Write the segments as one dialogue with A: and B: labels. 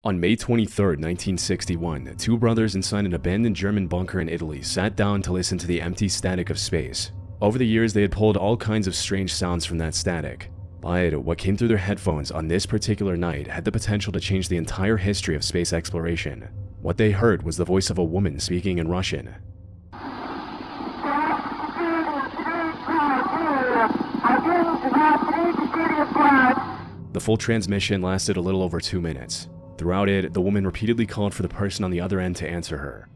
A: On May 23, 1961, two brothers inside an abandoned German bunker in Italy sat down to listen to the empty static of space. Over the years, they had pulled all kinds of strange sounds from that static. But what came through their headphones on this particular night had the potential to change the entire history of space exploration. What they heard was the voice of a woman speaking in Russian. The full transmission lasted a little over 2 minutes. Throughout it, the woman repeatedly called for the person on the other end to answer her.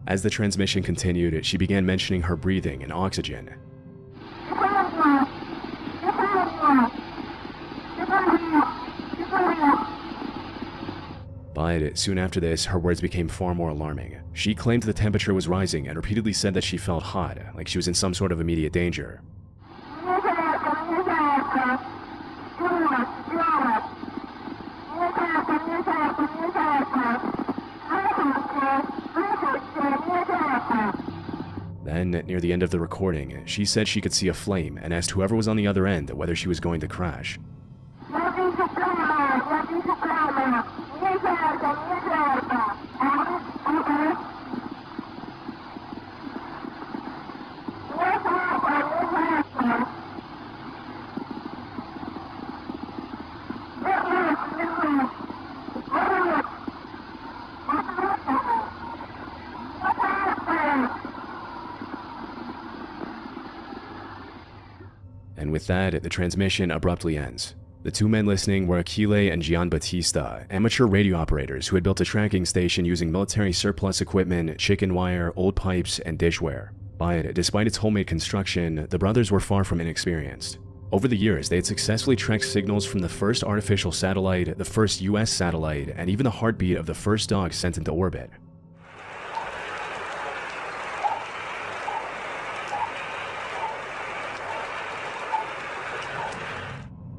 A: As the transmission continued, she began mentioning her breathing and oxygen. But soon after this, her words became far more alarming. She claimed the temperature was rising and repeatedly said that she felt hot, like she was in some sort of immediate danger. Then, near the end of the recording, she said she could see a flame and asked whoever was on the other end whether she was going to crash. And with that, the transmission abruptly ends. The two men listening were Achille and Gianbattista, amateur radio operators who had built a tracking station using military surplus equipment, chicken wire, old pipes, and dishware. But despite its homemade construction, the brothers were far from inexperienced. Over the years, they had successfully tracked signals from the first artificial satellite, the first US satellite, and even the heartbeat of the first dog sent into orbit.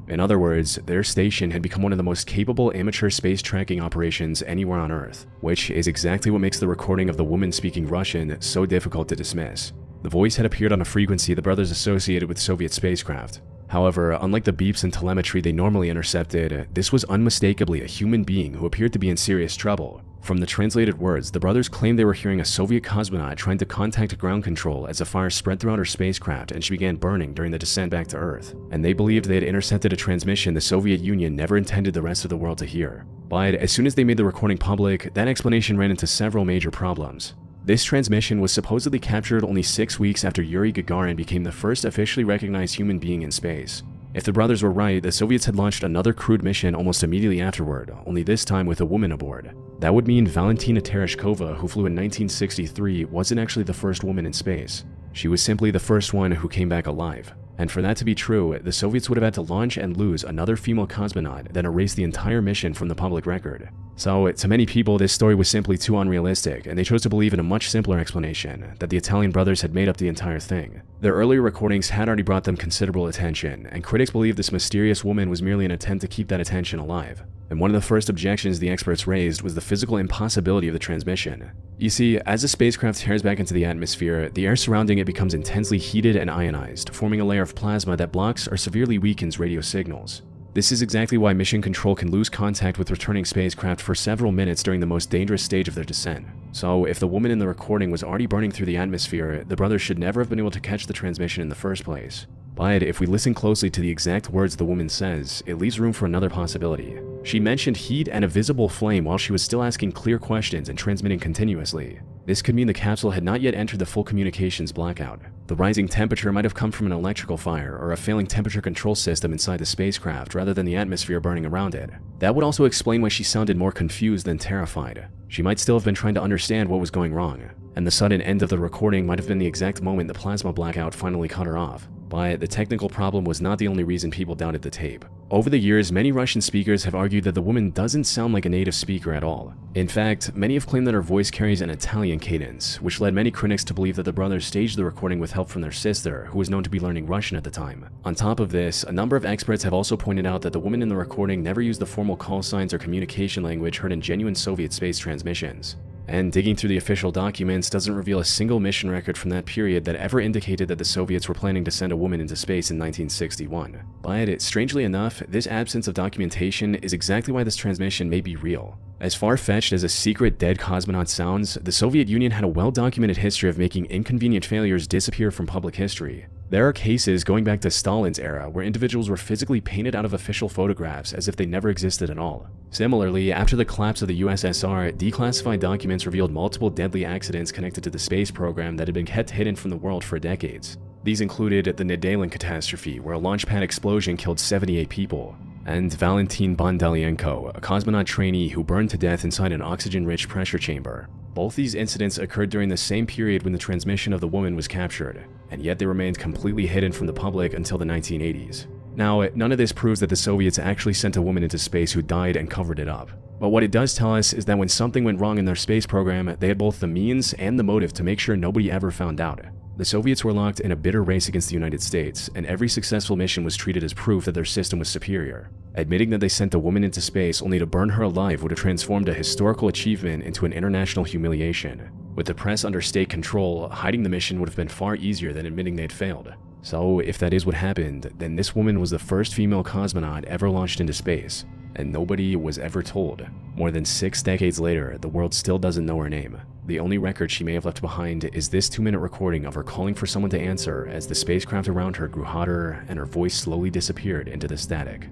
A: In other words, their station had become one of the most capable amateur space tracking operations anywhere on Earth, which is exactly what makes the recording of the woman speaking Russian so difficult to dismiss. The voice had appeared on a frequency the brothers associated with Soviet spacecraft. However, unlike the beeps and telemetry they normally intercepted, this was unmistakably a human being who appeared to be in serious trouble. From the translated words, the brothers claimed they were hearing a Soviet cosmonaut trying to contact ground control as a fire spread throughout her spacecraft and she began burning during the descent back to Earth. And they believed they had intercepted a transmission the Soviet Union never intended the rest of the world to hear. But as soon as they made the recording public, that explanation ran into several major problems. This transmission was supposedly captured only 6 weeks after Yuri Gagarin became the first officially recognized human being in space. If the brothers were right, the Soviets had launched another crewed mission almost immediately afterward, only this time with a woman aboard. That would mean Valentina Tereshkova, who flew in 1963, wasn't actually the first woman in space. She was simply the first one who came back alive. And for that to be true, the Soviets would have had to launch and lose another female cosmonaut, then erase the entire mission from the public record. So, to many people, this story was simply too unrealistic, and they chose to believe in a much simpler explanation, that the Italian brothers had made up the entire thing. Their earlier recordings had already brought them considerable attention, and critics believed this mysterious woman was merely an attempt to keep that attention alive. And one of the first objections the experts raised was the physical impossibility of the transmission. You see, as the spacecraft tears back into the atmosphere, the air surrounding it becomes intensely heated and ionized, forming a layer of plasma that blocks or severely weakens radio signals. This is exactly why mission control can lose contact with returning spacecraft for several minutes during the most dangerous stage of their descent. So, if the woman in the recording was already burning through the atmosphere, the brothers should never have been able to catch the transmission in the first place. But if we listen closely to the exact words the woman says, it leaves room for another possibility. She mentioned heat and a visible flame while she was still asking clear questions and transmitting continuously. This could mean the capsule had not yet entered the full communications blackout. The rising temperature might have come from an electrical fire or a failing temperature control system inside the spacecraft rather than the atmosphere burning around it. That would also explain why she sounded more confused than terrified. She might still have been trying to understand what was going wrong, and the sudden end of the recording might have been the exact moment the plasma blackout finally cut her off. But the technical problem was not the only reason people doubted the tape. Over the years, many Russian speakers have argued that the woman doesn't sound like a native speaker at all. In fact, many have claimed that her voice carries an Italian cadence, which led many critics to believe that the brothers staged the recording with help from their sister, who was known to be learning Russian at the time. On top of this, a number of experts have also pointed out that the woman in the recording never used the formal call signs or communication language heard in genuine Soviet space transmissions. And digging through the official documents doesn't reveal a single mission record from that period that ever indicated that the Soviets were planning to send a woman into space in 1961. But strangely enough, this absence of documentation is exactly why this transmission may be real. As far-fetched as a secret dead cosmonaut sounds, the Soviet Union had a well-documented history of making inconvenient failures disappear from public history. There are cases going back to Stalin's era where individuals were physically painted out of official photographs as if they never existed at all. Similarly, after the collapse of the USSR, declassified documents revealed multiple deadly accidents connected to the space program that had been kept hidden from the world for decades. These included the Nedelin catastrophe, where a launch pad explosion killed 78 people, and Valentin Bondalienko, a cosmonaut trainee who burned to death inside an oxygen-rich pressure chamber. Both these incidents occurred during the same period when the transmission of the woman was captured, and yet they remained completely hidden from the public until the 1980s. Now, none of this proves that the Soviets actually sent a woman into space who died and covered it up. But what it does tell us is that when something went wrong in their space program, they had both the means and the motive to make sure nobody ever found out. The Soviets were locked in a bitter race against the United States, and every successful mission was treated as proof that their system was superior. Admitting that they sent a woman into space only to burn her alive would have transformed a historical achievement into an international humiliation. With the press under state control, hiding the mission would have been far easier than admitting they'd failed. So, if that is what happened, then this woman was the first female cosmonaut ever launched into space, and nobody was ever told. More than 6 decades later, the world still doesn't know her name. The only record she may have left behind is this 2-minute recording of her calling for someone to answer as the spacecraft around her grew hotter and her voice slowly disappeared into the static.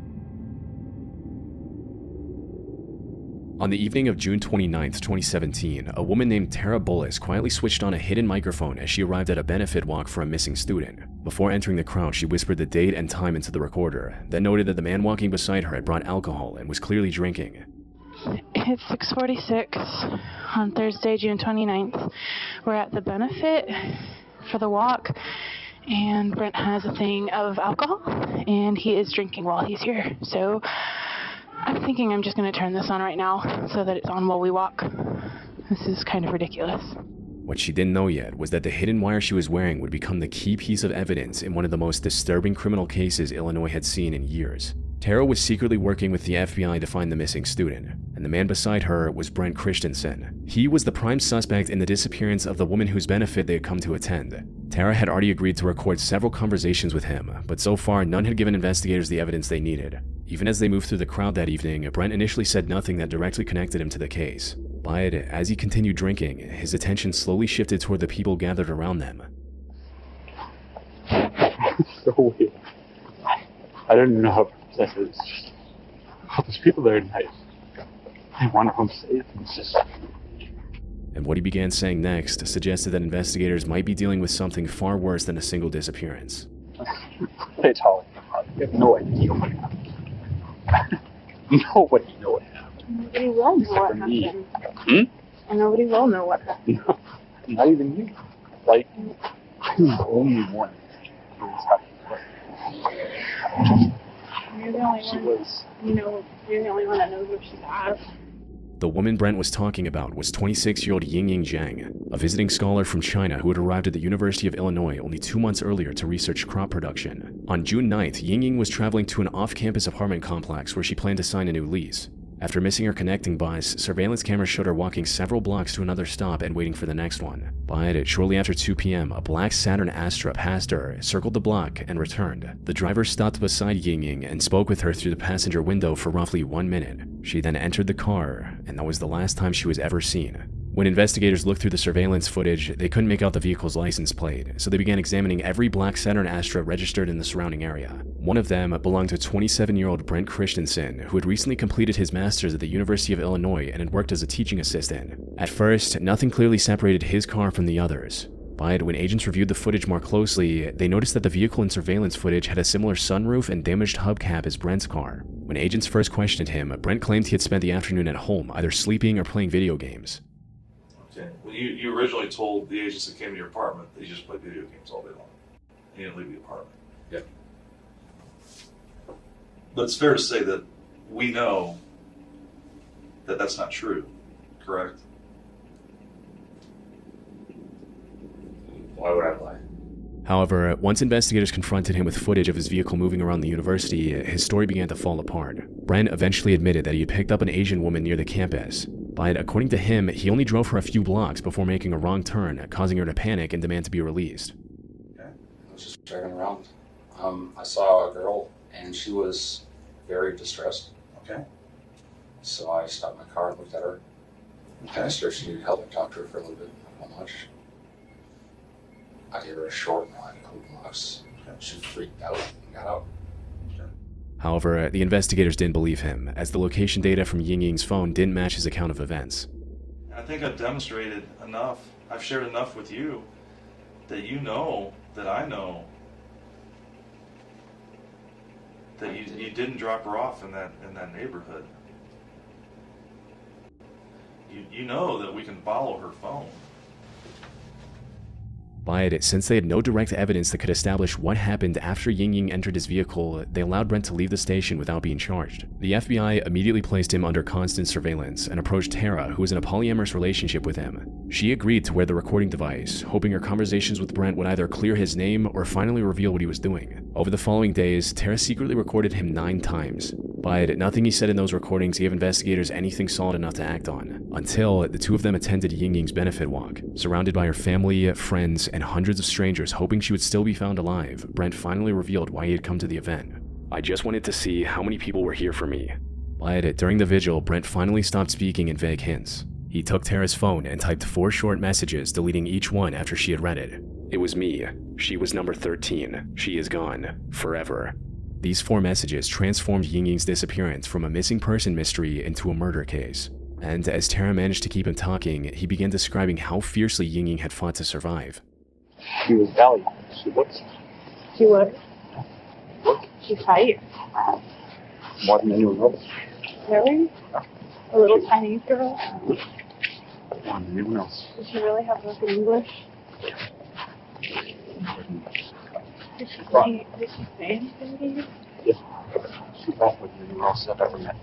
A: On the evening of June 29, 2017, a woman named Tara Bullis quietly switched on a hidden microphone as she arrived at a benefit walk for a missing student. Before entering the crowd, she whispered the date and time into the recorder, then noted that the man walking beside her had brought alcohol and was clearly drinking.
B: It's 6:46 on Thursday, June 29th. We're at the benefit for the walk, and Brent has a thing of alcohol, and he is drinking while he's here. So I'm thinking I'm just going to turn this on right now so that it's on while we walk. This is kind of ridiculous.
A: What she didn't know yet was that the hidden wire she was wearing would become the key piece of evidence in one of the most disturbing criminal cases Illinois had seen in years. Tara was secretly working with the FBI to find the missing student, and the man beside her was Brent Christensen. He was the prime suspect in the disappearance of the woman whose benefit they had come to attend. Tara had already agreed to record several conversations with him, but so far none had given investigators the evidence they needed. Even as they moved through the crowd that evening, Brent initially said nothing that directly connected him to the case. But as he continued drinking, his attention slowly shifted toward the people gathered around them.
C: So weird. I don't even know how to process it. It's just, all those people there tonight. I want to home safe. It's just.
A: And what he began saying next suggested that investigators might be dealing with something far worse than a single disappearance.
C: It's all you have no idea what happened. Nobody knows what happened.
B: Nobody will know what happened. And nobody will know what happened.
C: No, not even you. Like, I'm the only one who was having.
B: You're the only one. You're the only one that knows where she's at.
A: The woman Brent was talking about was 26-year-old Yingying Zhang, a visiting scholar from China who had arrived at the University of Illinois only 2 months earlier to research crop production. On June 9th, Yingying was traveling to an off-campus apartment complex where she planned to sign a new lease. After missing her connecting bus, surveillance cameras showed her walking several blocks to another stop and waiting for the next one. But shortly after 2 p.m., a black Saturn Astra passed her, circled the block, and returned. The driver stopped beside Yingying and spoke with her through the passenger window for roughly 1 minute. She then entered the car, and that was the last time she was ever seen. When investigators looked through the surveillance footage, they couldn't make out the vehicle's license plate, so they began examining every black Saturn Astra registered in the surrounding area. One of them belonged to 27-year-old Brent Christensen, who had recently completed his master's at the University of Illinois and had worked as a teaching assistant. At first, nothing clearly separated his car from the others. But when agents reviewed the footage more closely, they noticed that the vehicle in surveillance footage had a similar sunroof and damaged hubcap as Brent's car. When agents first questioned him, Brent claimed he had spent the afternoon at home, either sleeping or playing video games.
D: Okay. Well, you originally told the agents that came to your apartment that you just played video games all day long. You didn't leave the apartment.
E: Yeah.
D: But it's fair to say that we know that that's not true, correct?
E: Why would I lie?
A: However, once investigators confronted him with footage of his vehicle moving around the university, his story began to fall apart. Brent eventually admitted that he had picked up an Asian woman near the campus, But according to him, he only drove her a few blocks before making a wrong turn, causing her to panic and demand to be released.
E: Okay. I was just driving around. I saw a girl, and she was very distressed.
D: Okay.
E: So I stopped my car and looked at her. I asked her if she needed help and talked to her for a little bit. How much? I gave her a short ride, a couple blocks. She freaked out and got out.
A: However, the investigators didn't believe him, as the location data from Ying Ying's phone didn't match his account of events.
D: I think I've demonstrated enough. I've shared enough with you that you know that I know that you didn't drop her off in that neighborhood. You know that we can follow her phone.
A: By it, since they had no direct evidence that could establish what happened after Ying Ying entered his vehicle, they allowed Brent to leave the station without being charged. The FBI immediately placed him under constant surveillance and approached Tara, who was in a polyamorous relationship with him. She agreed to wear the recording device, hoping her conversations with Brent would either clear his name or finally reveal what he was doing. Over the following days, Tara secretly recorded him 9 times. But nothing he said in those recordings gave investigators anything solid enough to act on, until the two of them attended Ying Ying's benefit walk. Surrounded by her family, friends, and hundreds of strangers hoping she would still be found alive, Brent finally revealed why he had come to the event. "I just wanted to see how many people were here for me." But during the vigil, Brent finally stopped speaking in vague hints. He took Tara's phone and typed 4 short messages, deleting each one after she had read it. "It was me. She was number 13. She is gone. Forever." These 4 messages transformed Ying Ying's disappearance from a missing person mystery into a murder case. And as Tara managed to keep him talking, he began describing how fiercely Ying Ying had fought to survive.
C: She was valiant. She looked
B: She would. She fight.
C: more than anyone else.
B: Really? A little Chinese girl?
C: More than anyone else.
B: Did she really have broken English? Did she say anything to you?
C: Yeah. She fought more than anyone else I've ever met.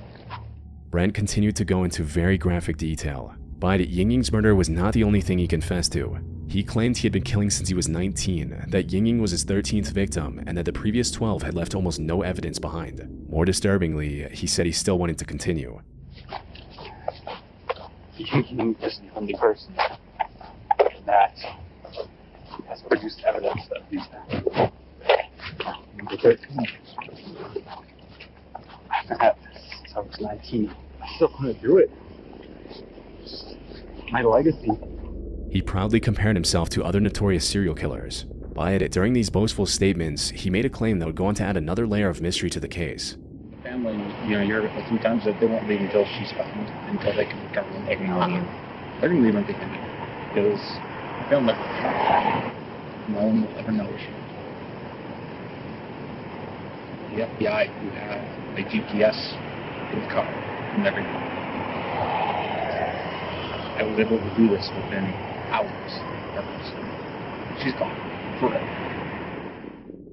A: Brent continued to go into very graphic detail, but Ying Ying's murder was not the only thing he confessed to. He claimed he had been killing since he was 19, that Ying Ying was his 13th victim, and that the previous 12 had left almost no evidence behind. More disturbingly, he said he still wanted to continue.
C: Ying Ying is the only person that has produced evidence of these acts. Number 13. I've been at this since I was 19. I still want to do it. It's my legacy.
A: He proudly compared himself to other notorious serial killers. But during these boastful statements, he made a claim that would go on to add another layer of mystery to the case.
F: Family, you're a few times that they won't leave until she's found, until they can recover and everything. They're going to leave everything because they'll never know. No one will ever know where she is. The FBI, who had a GPS in the car and everything, I was able to do this within hours. She's gone forever.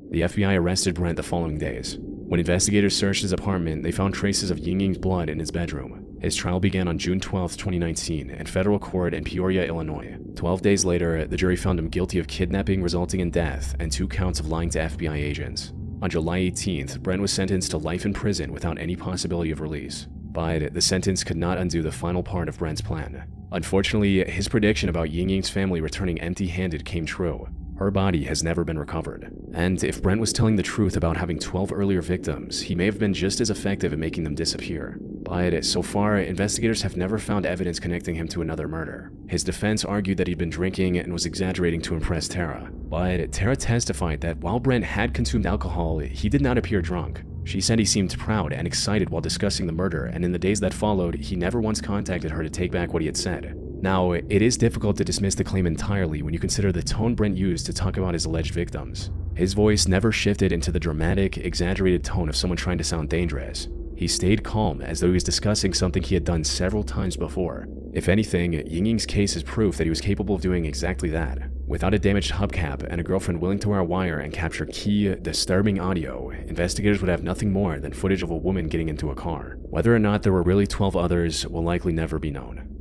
A: The FBI arrested Brent the following days. When investigators searched his apartment, they found traces of Ying Ying's blood in his bedroom. His trial began on June 12, 2019, in federal court in Peoria, Illinois. 12 days later, the jury found him guilty of kidnapping resulting in death and 2 counts of lying to FBI agents. On July 18th, Brent was sentenced to life in prison without any possibility of release. But the sentence could not undo the final part of Brent's plan. Unfortunately, his prediction about Ying Ying's family returning empty-handed came true. Her body has never been recovered. And if Brent was telling the truth about having 12 earlier victims, he may have been just as effective at making them disappear. But so far, investigators have never found evidence connecting him to another murder. His defense argued that he'd been drinking and was exaggerating to impress Tara. But Tara testified that while Brent had consumed alcohol, he did not appear drunk. She said he seemed proud and excited while discussing the murder, and in the days that followed, he never once contacted her to take back what he had said. Now, it is difficult to dismiss the claim entirely when you consider the tone Brent used to talk about his alleged victims. His voice never shifted into the dramatic, exaggerated tone of someone trying to sound dangerous. He stayed calm, as though he was discussing something he had done several times before. If anything, Ying Ying's case is proof that he was capable of doing exactly that. Without a damaged hubcap and a girlfriend willing to wear a wire and capture key, disturbing audio, investigators would have nothing more than footage of a woman getting into a car. Whether or not there were really 12 others will likely never be known.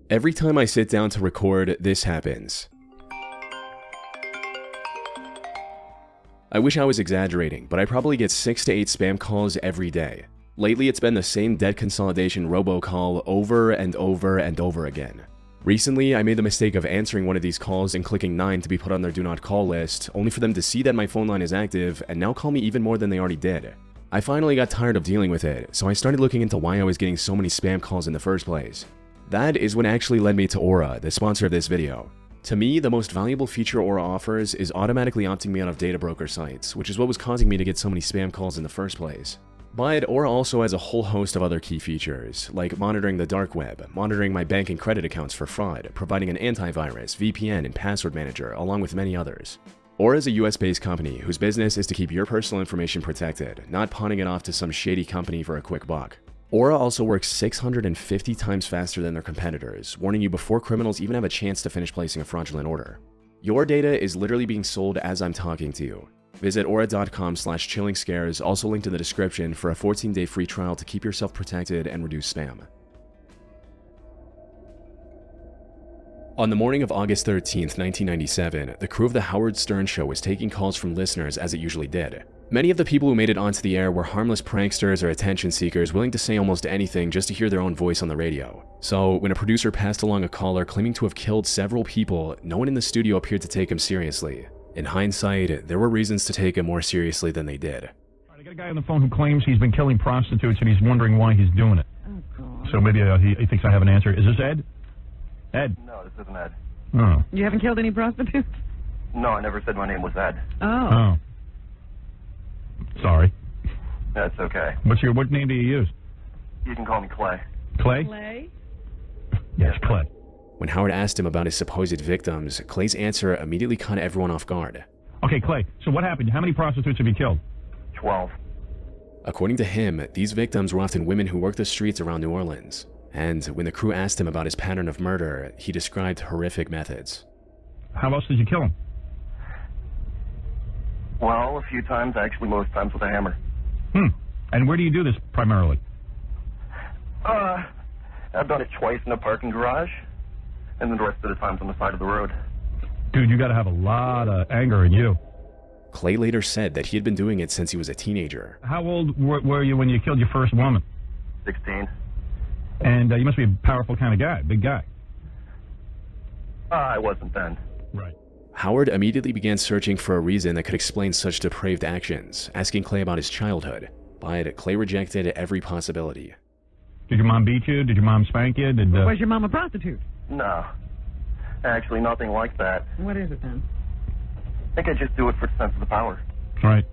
A: Every time I sit down to record, this happens. I wish I was exaggerating, but I probably get 6 to 8 spam calls every day. Lately, it's been the same debt consolidation robocall over and over and over again. Recently, I made the mistake of answering one of these calls and clicking 9 to be put on their do not call list, only for them to see that my phone line is active and now call me even more than they already did. I finally got tired of dealing with it, so I started looking into why I was getting so many spam calls in the first place. That is what actually led me to Aura, the sponsor of this video. To me, the most valuable feature Aura offers is automatically opting me out of data broker sites, which is what was causing me to get so many spam calls in the first place. But Aura also has a whole host of other key features, like monitoring the dark web, monitoring my bank and credit accounts for fraud, providing an antivirus, VPN, and password manager, along with many others. Aura is a US-based company whose business is to keep your personal information protected, not pawning it off to some shady company for a quick buck. Aura also works 650 times faster than their competitors, warning you before criminals even have a chance to finish placing a fraudulent order. Your data is literally being sold as I'm talking to you. Visit aura.com/chillingscares, also linked in the description, for a 14-day free trial to keep yourself protected and reduce spam. On the morning of August 13th, 1997, the crew of The Howard Stern Show was taking calls from listeners as it usually did. Many of the people who made it onto the air were harmless pranksters or attention seekers willing to say almost anything just to hear their own voice on the radio. So, when a producer passed along a caller claiming to have killed several people, no one in the studio appeared to take him seriously. In hindsight, there were reasons to take him more seriously than they did.
G: I got a guy on the phone who claims he's been killing prostitutes and he's wondering why he's doing it. Oh, God. So maybe he thinks I have an answer. Is this Ed? Ed?
H: No, this isn't Ed.
G: Oh.
I: You haven't killed any prostitutes?
H: No, I never said my name was Ed.
I: Oh.
G: Sorry.
H: That's okay.
G: What name do you use?
H: You can call me Clay.
G: Clay?
I: Clay?
G: Yes, Clay.
A: When Howard asked him about his supposed victims, Clay's answer immediately caught everyone off guard.
G: Okay, Clay, so what happened? How many prostitutes have you killed?
H: 12.
A: According to him, these victims were often women who worked the streets around New Orleans. And when the crew asked him about his pattern of murder, he described horrific methods.
G: How else did you kill them?
H: Well, a few times, actually most times with a hammer.
G: And where do you do this primarily?
H: I've done it twice in a parking garage, and then the rest of the times on the side of the road.
G: Dude, you gotta have a lot of anger in you.
A: Clay later said that he had been doing it since he was a teenager.
G: How old were you when you killed your first woman?
H: 16.
G: And you must be a powerful kind of guy, big guy.
H: I wasn't then.
G: Right.
A: Howard immediately began searching for a reason that could explain such depraved actions, asking Clay about his childhood, but Clay rejected every possibility.
G: Did your mom beat you? Did your mom spank you?
I: Was your mom a prostitute?
H: No. Actually, nothing like that.
I: What is it then?
H: I think I just do it for the sense of the power.
G: Right.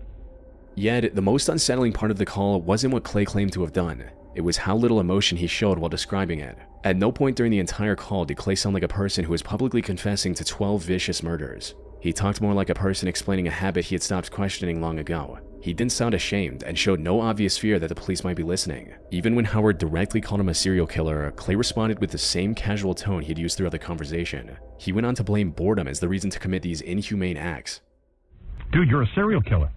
A: Yet, the most unsettling part of the call wasn't what Clay claimed to have done. It was how little emotion he showed while describing it. At no point during the entire call did Clay sound like a person who was publicly confessing to 12 vicious murders. He talked more like a person explaining a habit he had stopped questioning long ago. He didn't sound ashamed and showed no obvious fear that the police might be listening. Even when Howard directly called him a serial killer, Clay responded with the same casual tone he'd used throughout the conversation. He went on to blame boredom as the reason to commit these inhumane acts.
G: Dude, you're a serial killer.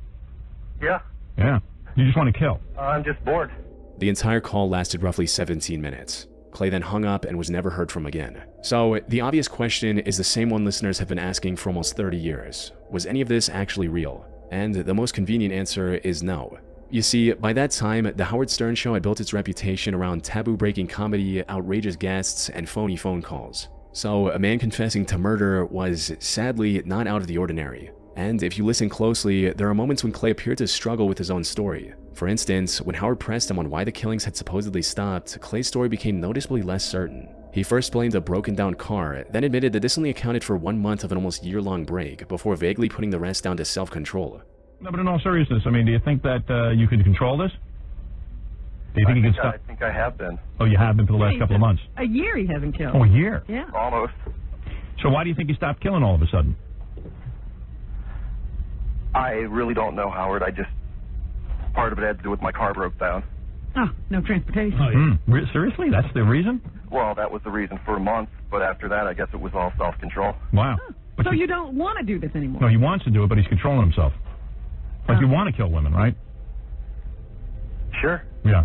H: Yeah.
G: Yeah. You just want to kill.
H: I'm just bored.
A: The entire call lasted roughly 17 minutes. Clay then hung up and was never heard from again. So, the obvious question is the same one listeners have been asking for almost 30 years. Was any of this actually real? And the most convenient answer is no. You see, by that time, The Howard Stern Show had built its reputation around taboo-breaking comedy, outrageous guests, and phony phone calls. So, a man confessing to murder was, sadly, not out of the ordinary. And if you listen closely, there are moments when Clay appeared to struggle with his own story. For instance, when Howard pressed him on why the killings had supposedly stopped, Clay's story became noticeably less certain. He first blamed a broken-down car, then admitted that this only accounted for 1 month of an almost year-long break, before vaguely putting the rest down to self-control.
G: No, but in all seriousness, I mean, do you think that you could control this? Do you think you can stop?
H: I think I have been.
G: Oh, you have been for the last couple of months?
I: A year he hasn't killed.
G: Oh, a year?
I: Yeah.
H: Almost.
G: So why do you think you stopped killing all of a sudden?
H: I really don't know, Howard. Part of it had to do with my car broke down.
I: Oh, no transportation.
G: Oh, yeah. Seriously? That's the reason?
H: Well, that was the reason for a month, but after that, I guess it was all self-control.
G: Wow.
I: Oh, so you don't want to do this anymore?
G: No, he wants to do it, but he's controlling himself. Like you want to kill women, right?
H: Sure.
G: Yeah.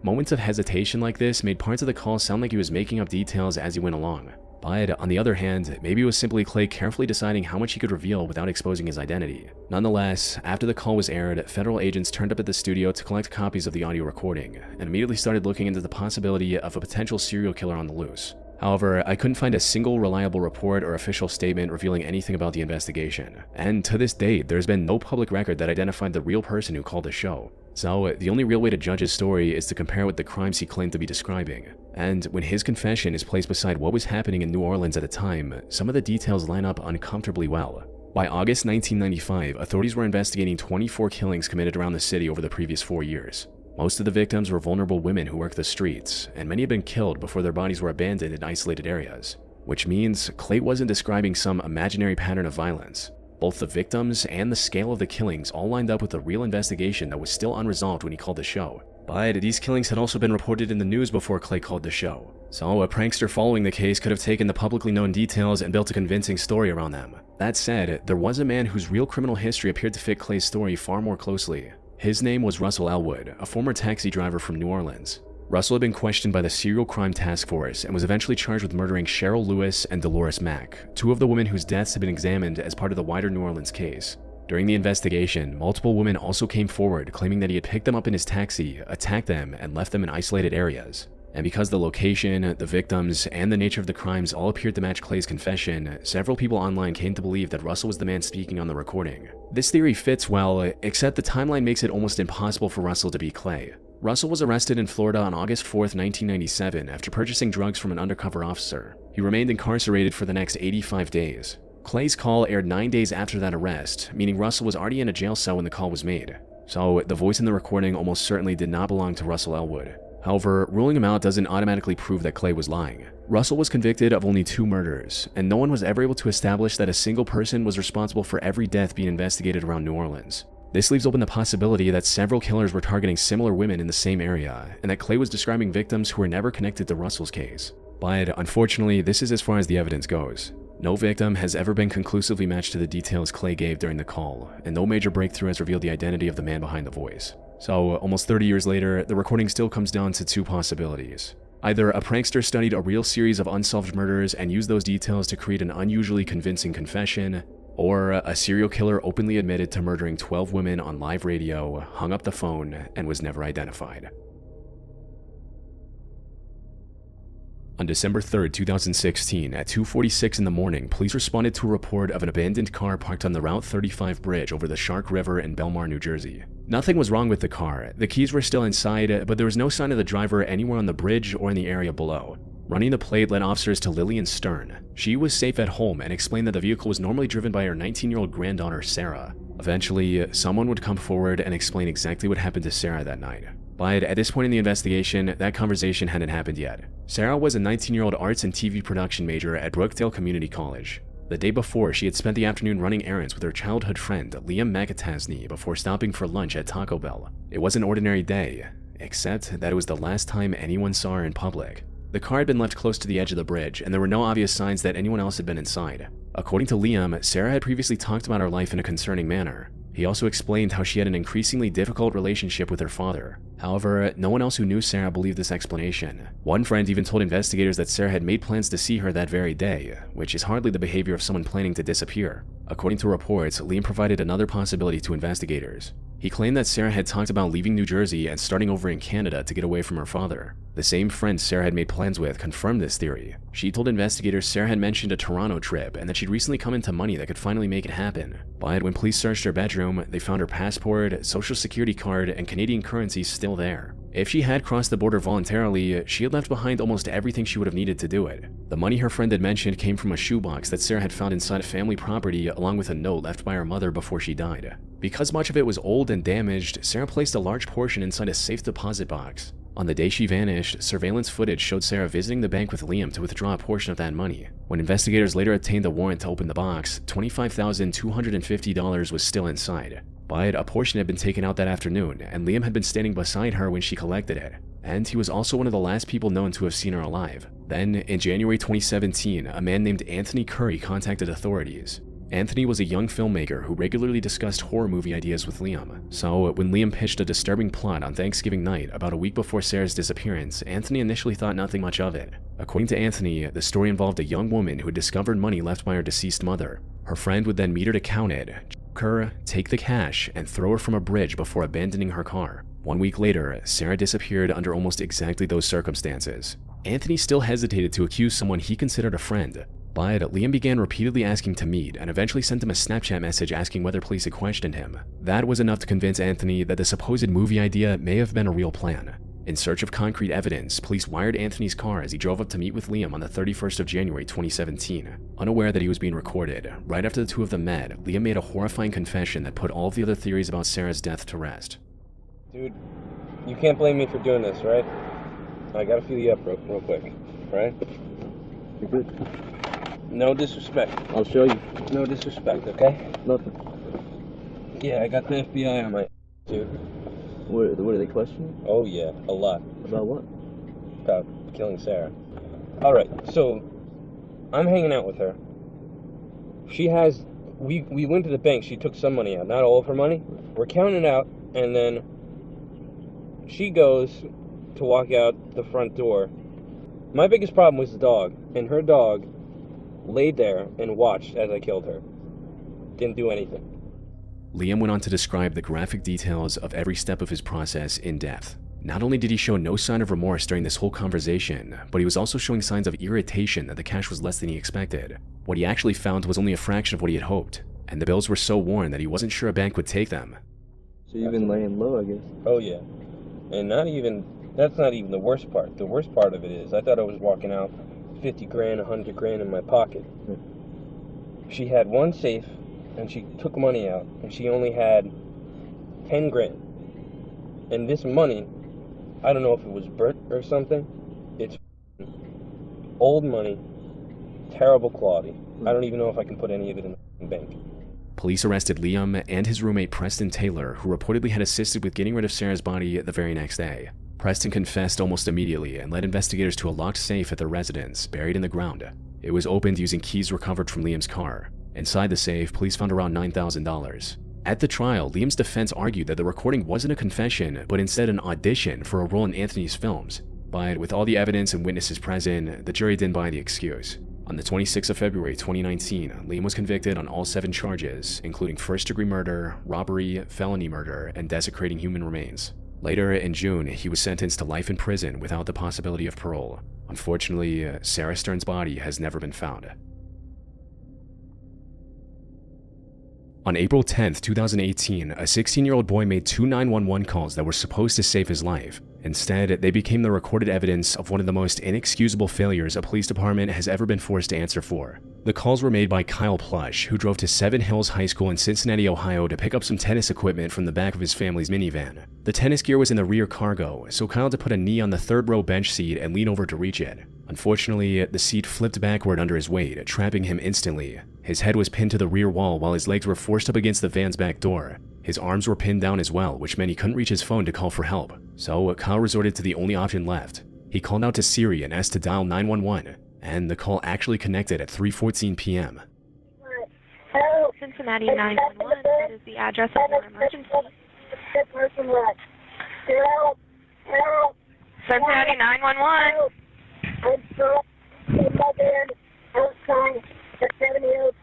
A: Moments of hesitation like this made parts of the call sound like he was making up details as he went along. But on the other hand, maybe it was simply Clay carefully deciding how much he could reveal without exposing his identity. Nonetheless, after the call was aired, federal agents turned up at the studio to collect copies of the audio recording, and immediately started looking into the possibility of a potential serial killer on the loose. However, I couldn't find a single reliable report or official statement revealing anything about the investigation, and to this date, there's been no public record that identified the real person who called the show. So, the only real way to judge his story is to compare it with the crimes he claimed to be describing. And when his confession is placed beside what was happening in New Orleans at the time, some of the details line up uncomfortably well. By August 1995, authorities were investigating 24 killings committed around the city over the previous 4 years. Most of the victims were vulnerable women who worked the streets, and many had been killed before their bodies were abandoned in isolated areas. Which means Clay wasn't describing some imaginary pattern of violence. Both the victims and the scale of the killings all lined up with a real investigation that was still unresolved when he called the show. But these killings had also been reported in the news before Clay called the show. So a prankster following the case could have taken the publicly known details and built a convincing story around them. That said, there was a man whose real criminal history appeared to fit Clay's story far more closely. His name was Russell Elwood, a former taxi driver from New Orleans. Russell had been questioned by the Serial Crime Task Force and was eventually charged with murdering Cheryl Lewis and Dolores Mack, two of the women whose deaths had been examined as part of the wider New Orleans case. During the investigation, multiple women also came forward claiming that he had picked them up in his taxi, attacked them, and left them in isolated areas. And because the location, the victims, and the nature of the crimes all appeared to match Clay's confession, several people online came to believe that Russell was the man speaking on the recording. This theory fits well, except the timeline makes it almost impossible for Russell to be Clay. Russell was arrested in Florida on August 4th, 1997 after purchasing drugs from an undercover officer. He remained incarcerated for the next 85 days. Clay's call aired 9 days after that arrest, meaning Russell was already in a jail cell when the call was made. So the voice in the recording almost certainly did not belong to Russell Elwood. However, ruling him out doesn't automatically prove that Clay was lying. Russell was convicted of only 2 murders, and no one was ever able to establish that a single person was responsible for every death being investigated around New Orleans. This leaves open the possibility that several killers were targeting similar women in the same area, and that Clay was describing victims who were never connected to Russell's case. But unfortunately, this is as far as the evidence goes. No victim has ever been conclusively matched to the details Clay gave during the call, and no major breakthrough has revealed the identity of the man behind the voice. So, almost 30 years later, the recording still comes down to 2 possibilities. Either a prankster studied a real series of unsolved murders and used those details to create an unusually convincing confession, or a serial killer openly admitted to murdering 12 women on live radio, hung up the phone, and was never identified. On December 3, 2016, at 2:46 in the morning, police responded to a report of an abandoned car parked on the Route 35 bridge over the Shark River in Belmar, New Jersey. Nothing was wrong with the car. The keys were still inside, but there was no sign of the driver anywhere on the bridge or in the area below. Running the plate led officers to Lillian Stern. She was safe at home and explained that the vehicle was normally driven by her 19-year-old granddaughter, Sarah. Eventually, someone would come forward and explain exactly what happened to Sarah that night. But at this point in the investigation, that conversation hadn't happened yet. Sarah was a 19-year-old arts and TV production major at Brookdale Community College. The day before, she had spent the afternoon running errands with her childhood friend, Liam McAtasney, before stopping for lunch at Taco Bell. It was an ordinary day, except that it was the last time anyone saw her in public. The car had been left close to the edge of the bridge, and there were no obvious signs that anyone else had been inside. According to Liam, Sarah had previously talked about her life in a concerning manner. He also explained how she had an increasingly difficult relationship with her father. However, no one else who knew Sarah believed this explanation. One friend even told investigators that Sarah had made plans to see her that very day, which is hardly the behavior of someone planning to disappear. According to reports, Liam provided another possibility to investigators. He claimed that Sarah had talked about leaving New Jersey and starting over in Canada to get away from her father. The same friend Sarah had made plans with confirmed this theory. She told investigators Sarah had mentioned a Toronto trip and that she'd recently come into money that could finally make it happen. But when police searched her bedroom, they found her passport, social security card, and Canadian currency still there. If she had crossed the border voluntarily, she had left behind almost everything she would have needed to do it. The money her friend had mentioned came from a shoebox that Sarah had found inside family property along with a note left by her mother before she died. Because much of it was old and damaged, Sarah placed a large portion inside a safe deposit box. On the day she vanished, surveillance footage showed Sarah visiting the bank with Liam to withdraw a portion of that money. When investigators later obtained a warrant to open the box, $25,250 was still inside. But a portion had been taken out that afternoon, and Liam had been standing beside her when she collected it. And he was also one of the last people known to have seen her alive. Then, in January 2017, a man named Anthony Curry contacted authorities. Anthony was a young filmmaker who regularly discussed horror movie ideas with Liam, so when Liam pitched a disturbing plot on Thanksgiving night about a week before Sarah's disappearance, Anthony initially thought nothing much of it. According to Anthony, the story involved a young woman who had discovered money left by her deceased mother. Her friend would then meet her to count it, choke her, take the cash, and throw her from a bridge before abandoning her car. 1 week later, Sarah disappeared under almost exactly those circumstances. Anthony still hesitated to accuse someone he considered a friend, but Liam began repeatedly asking to meet and eventually sent him a Snapchat message asking whether police had questioned him. That was enough to convince Anthony that the supposed movie idea may have been a real plan. In search of concrete evidence, police wired Anthony's car as he drove up to meet with Liam on the 31st of January 2017. Unaware that he was being recorded, right after the two of them met, Liam made a horrifying confession that put all of the other theories about Sarah's death to rest.
J: Dude, you can't blame me for doing this, right? I gotta feel you up real quick, right? You're good. No disrespect. I'll show you. No disrespect, okay? Nothing. Yeah, I got the FBI on my dude. What are they questioning? Oh yeah, a lot. About what? About killing Sarah. Alright, so I'm hanging out with her. She has we went to the bank, she took some money out, not all of her money. We're counting it out, and then she goes to walk out the front door. My biggest problem was the dog, and her dog laid there and watched as I killed her. Didn't do anything.
A: Liam went on to describe the graphic details of every step of his process in depth. Not only did he show no sign of remorse during this whole conversation, but he was also showing signs of irritation that the cash was less than he expected. What he actually found was only a fraction of what he had hoped, and the bills were so worn that he wasn't sure a bank would take them.
J: So you've been laying low, I guess. Oh yeah. And that's not even the worst part. The worst part of it is, I thought I was walking out 50 grand, 100 grand in my pocket. She had one safe, and she took money out, and she only had 10 grand. And this money, I don't know if it was burnt or something, it's old money, terrible quality. I don't even know if I can put any of it in the bank.
A: Police arrested Liam and his roommate Preston Taylor, who reportedly had assisted with getting rid of Sarah's body the very next day. Preston confessed almost immediately and led investigators to a locked safe at their residence, buried in the ground. It was opened using keys recovered from Liam's car. Inside the safe, police found around $9,000. At the trial, Liam's defense argued that the recording wasn't a confession, but instead an audition for a role in Anthony's films. But with all the evidence and witnesses present, the jury didn't buy the excuse. On the 26th of February 2019, Liam was convicted on all 7 charges, including first-degree murder, robbery, felony murder, and desecrating human remains. Later in June, he was sentenced to life in prison without the possibility of parole. Unfortunately, Sarah Stern's body has never been found. On April 10, 2018, a 16-year-old boy made 2 911 calls that were supposed to save his life. Instead, they became the recorded evidence of one of the most inexcusable failures a police department has ever been forced to answer for. The calls were made by Kyle Plush, who drove to Seven Hills High School in Cincinnati, Ohio to pick up some tennis equipment from the back of his family's minivan. The tennis gear was in the rear cargo, so Kyle had to put a knee on the third-row bench seat and lean over to reach it. Unfortunately, the seat flipped backward under his weight, trapping him instantly. His head was pinned to the rear wall while his legs were forced up against the van's back door. His arms were pinned down as well, which meant he couldn't reach his phone to call for help. So Kyle resorted to the only option left. He called out to Siri and asked to dial 911, and the call actually connected at 3:14 p.m.
K: Hello, Cincinnati 911. That is the address of your emergency. Cincinnati 911.
L: I'm stopped in my van outside the 7 Hills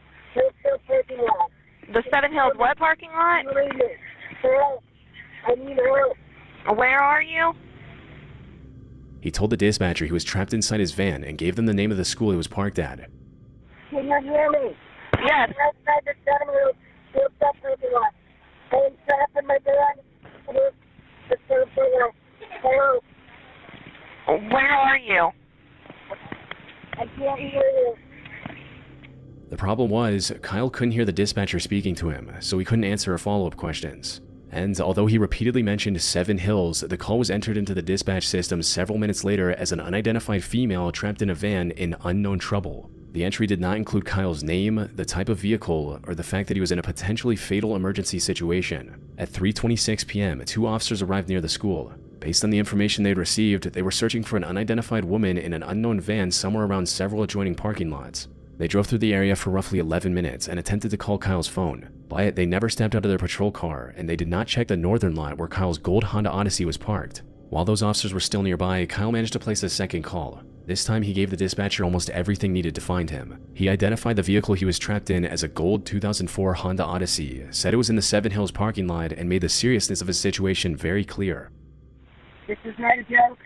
L: parking lot.
K: The 7 Hills what parking lot?
L: I need help.
K: Where are you?
A: He told the dispatcher he was trapped inside his van and gave them the name of the school he was parked at.
L: Can you hear me?
K: Yes.
L: I'm outside the 7 Hills parking lot. I am trapped in my van with the parking lot. Hello.
K: Where are you?
L: I can't hear you.
A: The problem was, Kyle couldn't hear the dispatcher speaking to him, so he couldn't answer her follow-up questions. And although he repeatedly mentioned 7 Hills, the call was entered into the dispatch system several minutes later as an unidentified female trapped in a van in unknown trouble. The entry did not include Kyle's name, the type of vehicle, or the fact that he was in a potentially fatal emergency situation. At 3:26 p.m., 2 officers arrived near the school. Based on the information they'd received, they were searching for an unidentified woman in an unknown van somewhere around several adjoining parking lots. They drove through the area for roughly 11 minutes and attempted to call Kyle's phone, but they never stepped out of their patrol car, and they did not check the northern lot where Kyle's gold Honda Odyssey was parked. While those officers were still nearby, Kyle managed to place a second call. This time he gave the dispatcher almost everything needed to find him. He identified the vehicle he was trapped in as a gold 2004 Honda Odyssey, said it was in the Seven Hills parking lot, and made the seriousness of his situation very clear.
L: This is not a joke.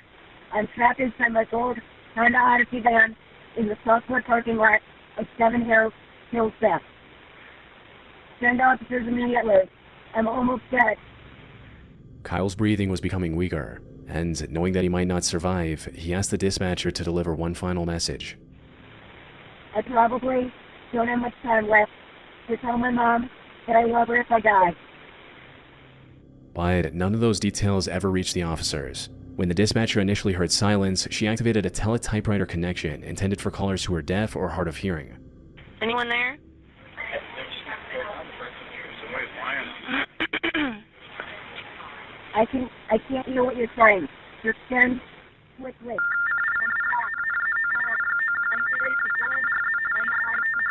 L: I'm trapped inside my gold Honda Odyssey van in the Southwood parking lot of Seven Hills Theft. Send officers immediately. I'm almost dead.
A: Kyle's breathing was becoming weaker, and knowing that he might not survive, he asked the dispatcher to deliver one final message.
L: I probably don't have much time left to tell my mom that I love her if I die.
A: But none of those details ever reached the officers. When the dispatcher initially heard silence, she activated a teletypewriter connection intended for callers who were deaf or hard of hearing.
K: Anyone there?
L: I can't hear what you're saying. Just send quickly. I'm trapped. I'm ready to go on the Odyssey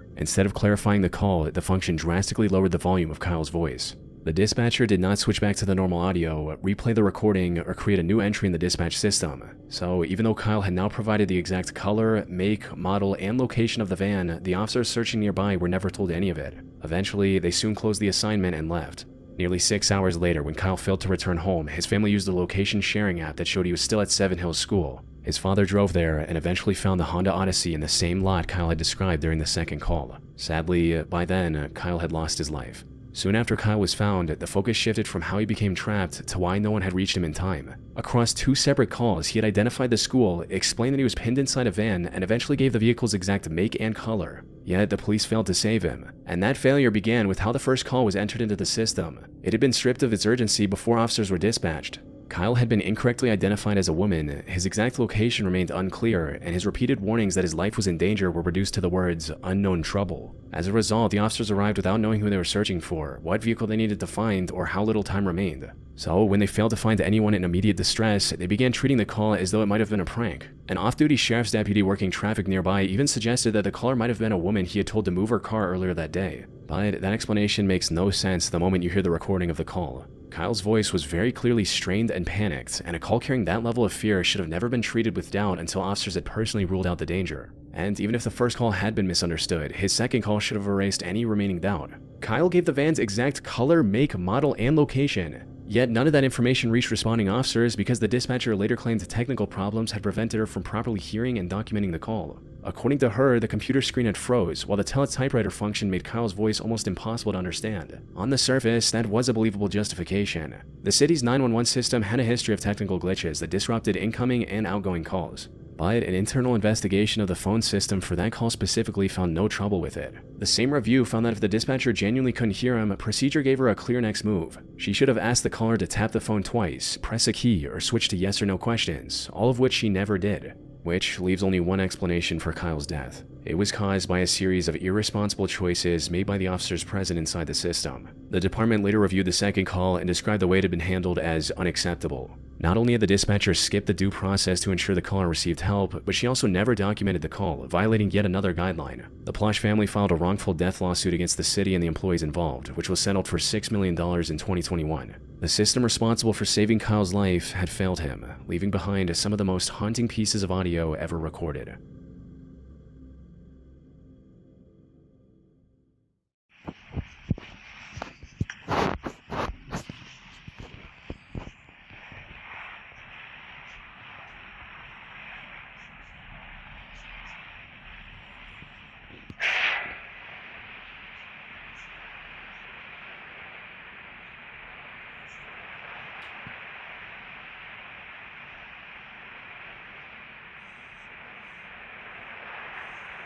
L: van.
A: Instead of clarifying the call, the function drastically lowered the volume of Kyle's voice. The dispatcher did not switch back to the normal audio, replay the recording, or create a new entry in the dispatch system. So even though Kyle had now provided the exact color, make, model, and location of the van, the officers searching nearby were never told any of it. Eventually, they soon closed the assignment and left. Nearly 6 hours later, when Kyle failed to return home, his family used the location sharing app that showed he was still at Seven Hills School. His father drove there and eventually found the Honda Odyssey in the same lot Kyle had described during the second call. Sadly, by then, Kyle had lost his life. Soon after Kyle was found, the focus shifted from how he became trapped to why no one had reached him in time. Across 2 separate calls, he had identified the school, explained that he was pinned inside a van, and eventually gave the vehicle's exact make and color. Yet the police failed to save him, and that failure began with how the first call was entered into the system. It had been stripped of its urgency before officers were dispatched. Kyle had been incorrectly identified as a woman, his exact location remained unclear, and his repeated warnings that his life was in danger were reduced to the words, "unknown trouble." As a result, the officers arrived without knowing who they were searching for, what vehicle they needed to find, or how little time remained. So, when they failed to find anyone in immediate distress, they began treating the call as though it might have been a prank. An off-duty sheriff's deputy working traffic nearby even suggested that the caller might have been a woman he had told to move her car earlier that day. But that explanation makes no sense the moment you hear the recording of the call. Kyle's voice was very clearly strained and panicked, and a call carrying that level of fear should have never been treated with doubt until officers had personally ruled out the danger. And even if the first call had been misunderstood, his second call should have erased any remaining doubt. Kyle gave the van's exact color, make, model, and location. Yet none of that information reached responding officers because the dispatcher later claimed technical problems had prevented her from properly hearing and documenting the call. According to her, the computer screen had froze, while the teletypewriter function made Kyle's voice almost impossible to understand. On the surface, that was a believable justification. The city's 911 system had a history of technical glitches that disrupted incoming and outgoing calls. But an internal investigation of the phone system for that call specifically found no trouble with it. The same review found that if the dispatcher genuinely couldn't hear him, procedure gave her a clear next move. She should have asked the caller to tap the phone twice, press a key, or switch to yes or no questions, all of which she never did. Which leaves only one explanation for Kyle's death. It was caused by a series of irresponsible choices made by the officers present inside the system. The department later reviewed the second call and described the way it had been handled as unacceptable. Not only had the dispatcher skipped the due process to ensure the caller received help, but she also never documented the call, violating yet another guideline. The Plush family filed a wrongful death lawsuit against the city and the employees involved, which was settled for $6 million in 2021. The system responsible for saving Kyle's life had failed him, leaving behind some of the most haunting pieces of audio ever recorded.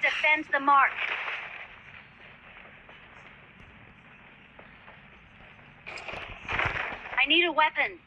M: Defends the mark. I need a weapon.